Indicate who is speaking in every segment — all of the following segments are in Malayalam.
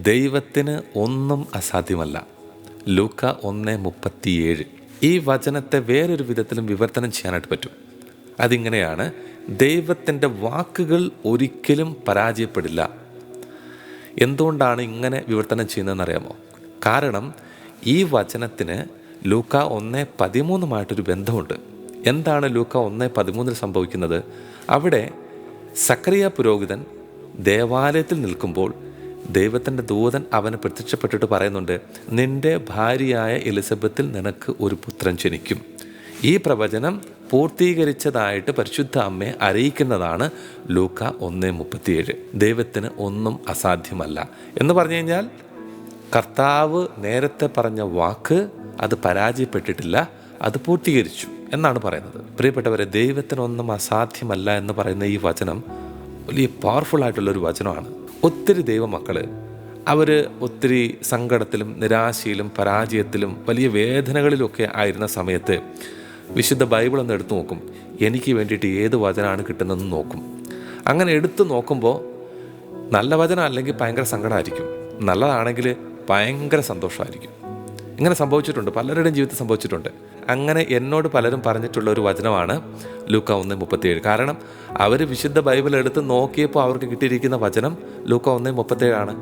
Speaker 1: ദൈവത്തിന് ഒന്നും അസാധ്യമല്ല. ലൂക്ക 1:37. ഈ വചനത്തെ വേറൊരു വിധത്തിലും വിവർത്തനം ചെയ്യാനായിട്ട് പറ്റും. അതിങ്ങനെയാണ്: ദൈവത്തിൻ്റെ വാക്കുകൾ ഒരിക്കലും പരാജയപ്പെടില്ല. എന്തുകൊണ്ടാണ് ഇങ്ങനെ വിവർത്തനം ചെയ്യുന്നതെന്നറിയാമോ? കാരണം ഈ വചനത്തിന് ലൂക്ക 1:13 ബന്ധമുണ്ട്. എന്താണ് ലൂക്ക 1:13 സംഭവിക്കുന്നത്? അവിടെ സക്കറിയ പുരോഹിതൻ ദേവാലയത്തിൽ നിൽക്കുമ്പോൾ ദൈവത്തിൻ്റെ ദൂതൻ അവന് പ്രത്യക്ഷപ്പെട്ടിട്ട് പറയുന്നുണ്ട്, നിൻ്റെ ഭാര്യയായ എലിസബത്തിൽ നിനക്ക് ഒരു പുത്രൻ ജനിക്കും. ഈ പ്രവചനം പൂർത്തീകരിച്ചതായിട്ട് പരിശുദ്ധ അമ്മയെ അറിയിക്കുന്നതാണ് ലൂക്ക 1:37. ദൈവത്തിന് ഒന്നും അസാധ്യമല്ല എന്ന് പറഞ്ഞു കഴിഞ്ഞാൽ കർത്താവ് നേരത്തെ പറഞ്ഞ വാക്ക് അത് പരാജയപ്പെട്ടിട്ടില്ല, അത് പൂർത്തീകരിച്ചു എന്നാണ് പറയുന്നത്. പ്രിയപ്പെട്ടവരെ, ദൈവത്തിനൊന്നും അസാധ്യമല്ല എന്ന് പറയുന്ന ഈ വചനം വലിയ പവർഫുള്ളായിട്ടുള്ളൊരു വചനമാണ്. ഒത്തിരി ദൈവമക്കൾ അവർ ഒത്തിരി സങ്കടത്തിലും നിരാശയിലും പരാജയത്തിലും വലിയ വേദനകളിലൊക്കെ ആയിരുന്ന സമയത്ത് വിശുദ്ധ ബൈബിളൊന്ന് എടുത്തു നോക്കും. എനിക്ക് വേണ്ടിയിട്ട് ഏത് വചനമാണ് കിട്ടുന്നതെന്ന് നോക്കും. അങ്ങനെ എടുത്തു നോക്കുമ്പോൾ നല്ല വചനം അല്ലെങ്കിൽ ഭയങ്കര സങ്കടമായിരിക്കും, നല്ലതാണെങ്കിൽ ഭയങ്കര സന്തോഷമായിരിക്കും. ഇങ്ങനെ സംഭവിച്ചിട്ടുണ്ട്, പലരുടെയും ജീവിതത്തിൽ സംഭവിച്ചിട്ടുണ്ട്. അങ്ങനെ എന്നോട് പലരും പറഞ്ഞിട്ടുള്ള ഒരു വചനമാണ് ലൂക്ക 1:37. കാരണം അവർ വിശുദ്ധ ബൈബിൾ എടുത്ത് നോക്കിയപ്പോൾ അവർക്ക് കിട്ടിയിരിക്കുന്ന വചനം ലൂക്ക 1:37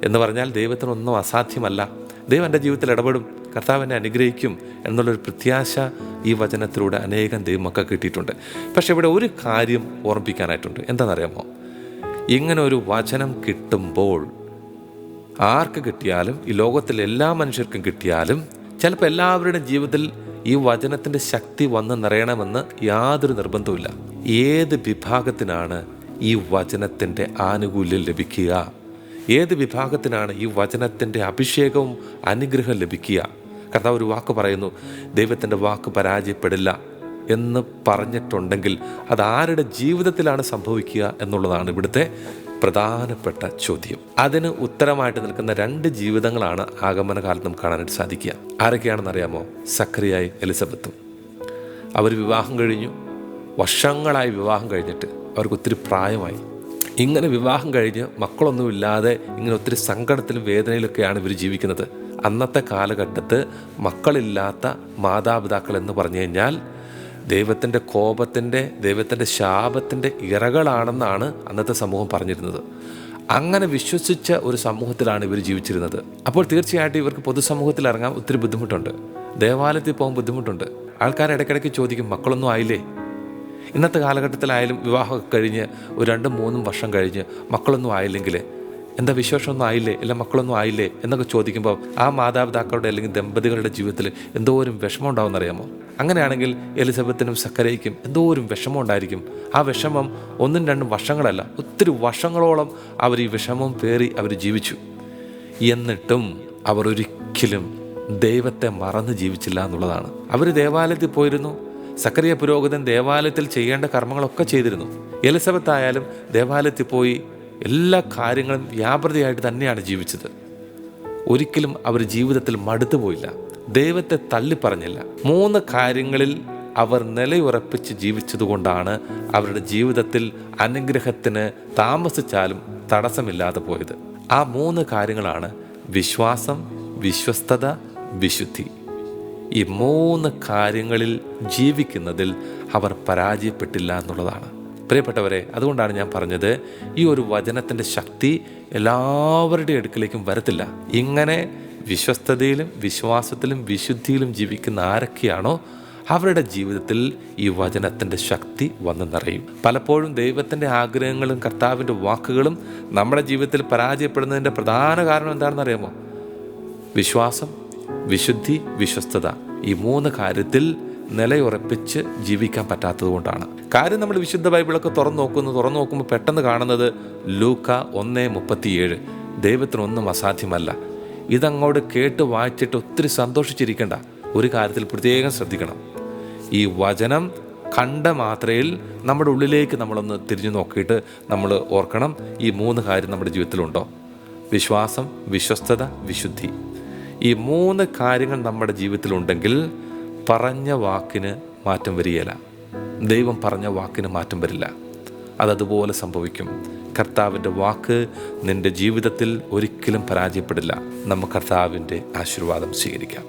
Speaker 1: എന്ന് പറഞ്ഞാൽ ദൈവത്തിനൊന്നും അസാധ്യമല്ല, ദൈവം എൻ്റെ ജീവിതത്തിൽ ഇടപെടും, കർത്താവ് എന്നെ അനുഗ്രഹിക്കും എന്നുള്ളൊരു പ്രത്യാശ ഈ വചനത്തിലൂടെ അനേകം ദൈവമൊക്കെ കിട്ടിയിട്ടുണ്ട്. പക്ഷെ ഇവിടെ ഒരു കാര്യം ഓർമ്മിപ്പിക്കാനായിട്ടുണ്ട്. എന്താണെന്നറിയാമോ? ഇങ്ങനെ ഒരു വചനം കിട്ടുമ്പോൾ ആർക്ക് കിട്ടിയാലും, ഈ ലോകത്തിലെ എല്ലാ മനുഷ്യർക്കും കിട്ടിയാലും, ചിലപ്പോൾ എല്ലാവരുടെയും ജീവിതത്തിൽ ഈ വചനത്തിൻ്റെ ശക്തി വന്ന് നിറയണമെന്ന് യാതൊരു നിർബന്ധവുമില്ല. ഏത് വിഭാഗത്തിനാണ് ഈ വചനത്തിൻ്റെ ആനുകൂല്യം ലഭിക്കുക? ഏത് വിഭാഗത്തിനാണ് ഈ വചനത്തിൻ്റെ അഭിഷേകവും അനുഗ്രഹം ലഭിക്കുക? കർത്താവ് ഒരു വാക്ക് പറയുന്നു, ദൈവത്തിൻ്റെ വാക്ക് പരാജയപ്പെടില്ല എന്ന് പറഞ്ഞിട്ടുണ്ടെങ്കിൽ അത് ആരുടെ ജീവിതത്തിലാണ് സംഭവിക്കുക എന്നുള്ളതാണ് ഇവിടുത്തെ പ്രധാനപ്പെട്ട ചോദ്യം. അതിന് ഉത്തരമായിട്ട് നിൽക്കുന്ന 2 ജീവിതങ്ങളാണ് ആഗമന കാലത്ത് നമുക്ക് കാണാനായിട്ട് സാധിക്കുക. ആരൊക്കെയാണെന്നറിയാമോ? സക്കറിയായും എലിസബത്തും. അവർ വിവാഹം കഴിഞ്ഞു, വർഷങ്ങളായി വിവാഹം കഴിഞ്ഞിട്ട് അവർക്ക് ഒത്തിരി പ്രായമായി. ഇങ്ങനെ വിവാഹം കഴിഞ്ഞ് മക്കളൊന്നുമില്ലാതെ ഇങ്ങനെ ഒത്തിരി സങ്കടത്തിലും വേദനയിലൊക്കെയാണ് ഇവർ ജീവിക്കുന്നത്. അന്നത്തെ കാലഘട്ടത്ത് മക്കളില്ലാത്ത മാതാപിതാക്കൾ എന്ന് പറഞ്ഞു കഴിഞ്ഞാൽ ദൈവത്തിൻ്റെ കോപത്തിൻ്റെ, ദൈവത്തിൻ്റെ ശാപത്തിൻ്റെ ഇറകളാണെന്നാണ് അന്നത്തെ സമൂഹം പറഞ്ഞിരുന്നത്. അങ്ങനെ വിശ്വസിച്ച ഒരു സമൂഹത്തിലാണ് ഇവർ ജീവിച്ചിരുന്നത്. അപ്പോൾ തീർച്ചയായിട്ടും ഇവർക്ക് പൊതുസമൂഹത്തിൽ ഇറങ്ങാൻ ഒത്തിരി ബുദ്ധിമുട്ടുണ്ട്, ദേവാലയത്തിൽ പോകാൻ ബുദ്ധിമുട്ടുണ്ട്. ആൾക്കാർ ഇടയ്ക്കിടയ്ക്ക് ചോദിക്കും, മക്കളൊന്നും ആയില്ലേ? ഇന്നത്തെ കാലഘട്ടത്തിലായാലും വിവാഹമൊക്കെ കഴിഞ്ഞ് ഒരു 2-3 വർഷം കഴിഞ്ഞ് മക്കളൊന്നും ആയില്ലെങ്കിൽ എന്താ വിശേഷമൊന്നും ആയില്ലേ, അല്ല മക്കളൊന്നും ആയില്ലേ എന്നൊക്കെ ചോദിക്കുമ്പോൾ ആ മാതാപിതാക്കളുടെ അല്ലെങ്കിൽ ദമ്പതികളുടെ ജീവിതത്തിൽ എന്തോരം വിഷമം ഉണ്ടാവുമെന്നറിയാമോ? അങ്ങനെയാണെങ്കിൽ എലിസബത്തിനും സക്കരയ്ക്കും എന്തോരം വിഷമം ഉണ്ടായിരിക്കും. ആ വിഷമം 1-2 വർഷങ്ങളല്ല, ഒത്തിരി വർഷങ്ങളോളം അവർ ഈ വിഷമം പേറി അവർ ജീവിച്ചു. എന്നിട്ടും അവർ ഒരിക്കലും ദൈവത്തെ മറന്ന് ജീവിച്ചില്ല എന്നുള്ളതാണ്. അവർ ദേവാലയത്തിൽ പോയിരുന്നു. സക്കറിയ പുരോഹിതൻ ദേവാലയത്തിൽ ചെയ്യേണ്ട കർമ്മങ്ങളൊക്കെ ചെയ്തിരുന്നു. എലിസബത്ത് ആയാലും ദേവാലയത്തിൽ പോയി എല്ലാ കാര്യങ്ങളും വ്യാപൃതയായിട്ട് തന്നെയാണ് ജീവിച്ചത്. ഒരിക്കലും അവർ ജീവിതത്തിൽ മടുത്തു പോയില്ല, ദൈവത്തെ തള്ളിപ്പറഞ്ഞില്ല. 3 കാര്യങ്ങളിൽ അവർ നിലയുറപ്പിച്ച് ജീവിച്ചതുകൊണ്ടാണ് അവരുടെ ജീവിതത്തിൽ അനുഗ്രഹത്തിന് താമസിച്ചാലും തടസ്സമില്ലാതെ പോയത്. ആ 3 കാര്യങ്ങളാണ് വിശ്വാസം, വിശ്വസ്തത, വിശുദ്ധി. ഈ 3 കാര്യങ്ങളിൽ ജീവിക്കുന്നതിൽ അവർ പരാജയപ്പെട്ടില്ല എന്നുള്ളതാണ്. പ്രിയപ്പെട്ടവരെ, അതുകൊണ്ടാണ് ഞാൻ പറഞ്ഞത്, ഈ ഒരു വചനത്തിൻ്റെ ശക്തി എല്ലാവരുടെ അടുക്കിലേക്കും വരത്തില്ല. ഇങ്ങനെ വിശ്വസ്തതയിലും വിശ്വാസത്തിലും വിശുദ്ധിയിലും ജീവിക്കുന്ന ആരൊക്കെയാണോ അവരുടെ ജീവിതത്തിൽ ഈ വചനത്തിൻ്റെ ശക്തി വന്ന് നിറയും. പലപ്പോഴും ദൈവത്തിൻ്റെ ആഗ്രഹങ്ങളും കർത്താവിൻ്റെ വാക്കുകളും നമ്മുടെ ജീവിതത്തിൽ പരാജയപ്പെടുന്നതിൻ്റെ പ്രധാന കാരണം എന്താണെന്നറിയാമോ? വിശ്വാസം, വിശുദ്ധി, വിശ്വസ്തത. ഈ 3 കാര്യത്തിൽ നിലയുറപ്പിച്ച് ജീവിക്കാൻ പറ്റാത്തത് കൊണ്ടാണ്. കാര്യം നമ്മൾ വിശുദ്ധ ബൈബിളൊക്കെ തുറന്നു നോക്കുമ്പോൾ പെട്ടെന്ന് കാണുന്നത് ലൂക്ക 1:37. ദൈവത്തിനൊന്നും അസാധ്യമല്ല. ഇതങ്ങോട്ട് കേട്ട് വായിച്ചിട്ട് ഒത്തിരി സന്തോഷിച്ചിരിക്കേണ്ട. ഒരു കാര്യത്തിൽ പ്രത്യേകം ശ്രദ്ധിക്കണം. ഈ വചനം കണ്ട മാത്രയിൽ നമ്മുടെ ഉള്ളിലേക്ക് നമ്മളൊന്ന് തിരിഞ്ഞു നോക്കിയിട്ട് നമ്മൾ ഓർക്കണം, ഈ 3 കാര്യം നമ്മുടെ ജീവിതത്തിലുണ്ടോ? വിശ്വാസം, വിശ്വസ്തത, വിശുദ്ധി. ഈ 3 കാര്യങ്ങൾ നമ്മുടെ ജീവിതത്തിലുണ്ടെങ്കിൽ പറഞ്ഞ വാക്കിന് മാറ്റം വരികയില്ല. ദൈവം പറഞ്ഞ വാക്കിന് മാറ്റം വരില്ല. അതതുപോലെ സംഭവിക്കും. കർത്താവിൻ്റെ വാക്ക് നിൻ്റെ ജീവിതത്തിൽ ഒരിക്കലും പരാജയപ്പെടില്ല. നമുക്ക് കർത്താവിൻ്റെ ആശീർവാദം സ്വീകരിക്കാം.